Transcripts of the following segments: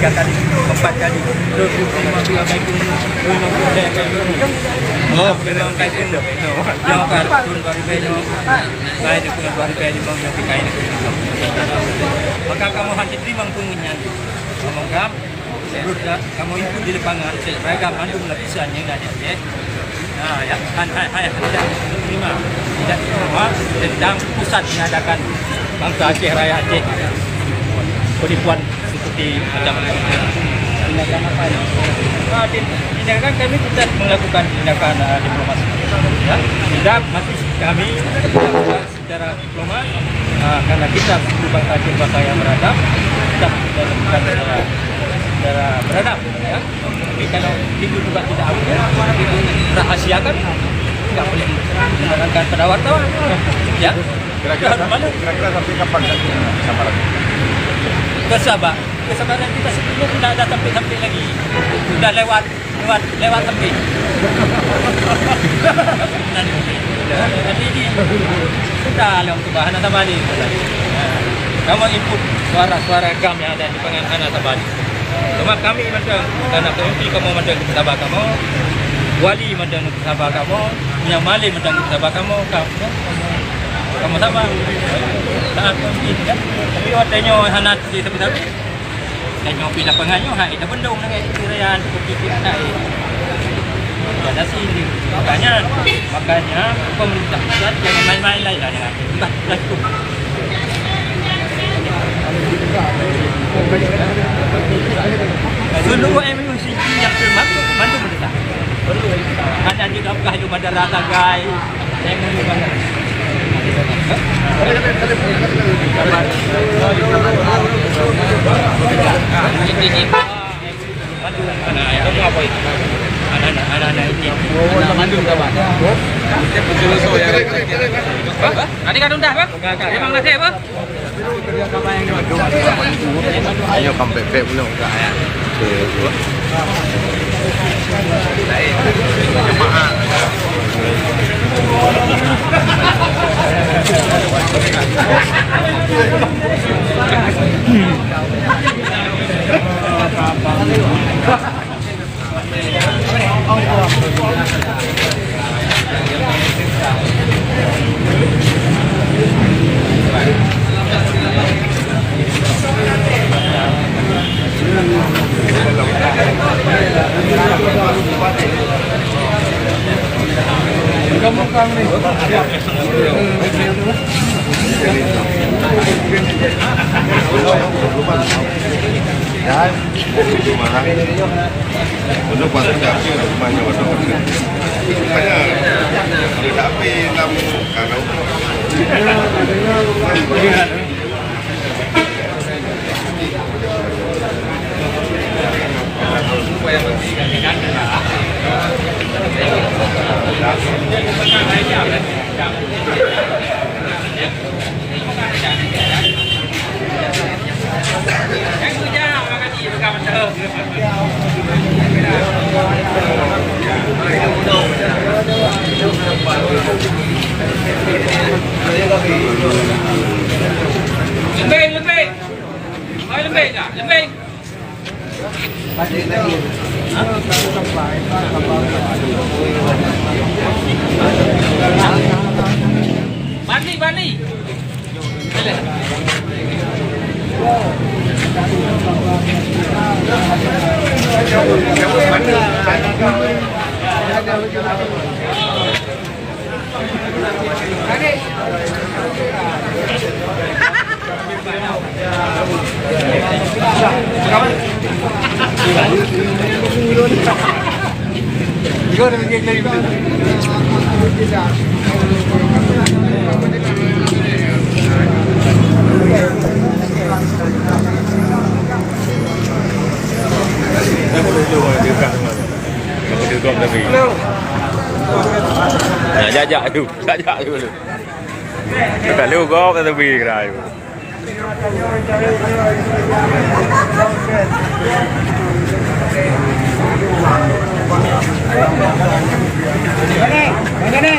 3 kali, 4 kali. Dua baik pun, memang ada kayak gitu. Oh, memang kayak gitu. Yang kartun baru banyak, baik itu baru banyak memang yang kain itu. Maka kamu hati terima pungunya. Ngomong kamu itu di lapangan, seragam anu lapisannya nggak ada ya. Nah, ya, tidak terima, tidak terima tentang pusat mengadakan bangsa Aceh Raya Aceh. Penipuan seperti macam tindakan apa ya? Tindakan kami tidak melakukan tindakan diplomasi. Ya, tidak masih kami secara diplomat karena kita suku bangsa Aceh bangsa yang beradab, kita lakukan secara beradab. Ya. Tapi kalau itu juga tidak itu rahasiakan, nggak boleh menerangkan pada wartawan. Ya. Kira-kira sampai kapan kesabaran? Kesabaran kita sebelumnya sudah ada sampai lagi, sudah lewat sampai. Jadi ini sudah lewat bahan atau balik. Kamu input suara-suara kami yang ada di penganan atau balik. Cuma kami macam karena pemimpin kamu macam sahabat kamu, wali macam sahabat kamu, yang malih macam sahabat kamu sama saat pemimpin kan. Tapi waktunya hanat di tepi-tepi. Tanya pila penganyo hai dah bendung dengan kirayan seperti kita. Ada sini. Makanya pemerintah pusat jangan main-main lah dengan kita. Dulu MU sini yang termasuk mandu mereka. Ada di dalam kahyu bandara Tagai. Yang bandara. Anak-anak ini. Mandu kawan. Nanti kan udah, Bang? Memang nasi apa? Ayo sampai pe belum enggak ya. Jemaah. Kamu kami. Dan rumah untuk pasal tapi rumahnya orang kerja. Makanya tidak api kamu karena supaya Lembing. Bani. Jajak dulu. Dekat lu kau kata beri kerai. Mana ni?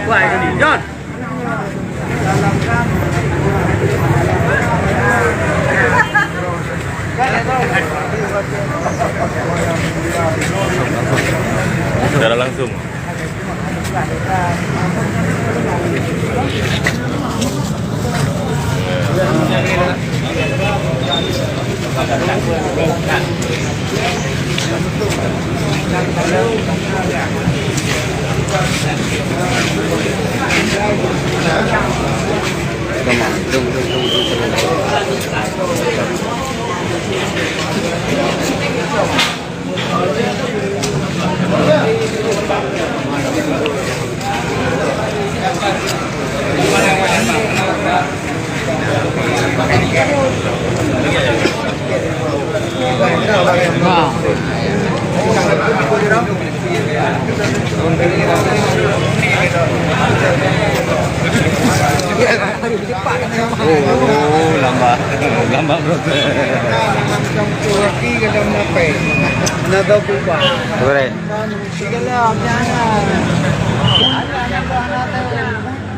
Wah, ini John. Oh, lama. Lama bro. Turki ka lang na pe. Ano daw po ba? Correct. Sige lang, yan. Ano natin?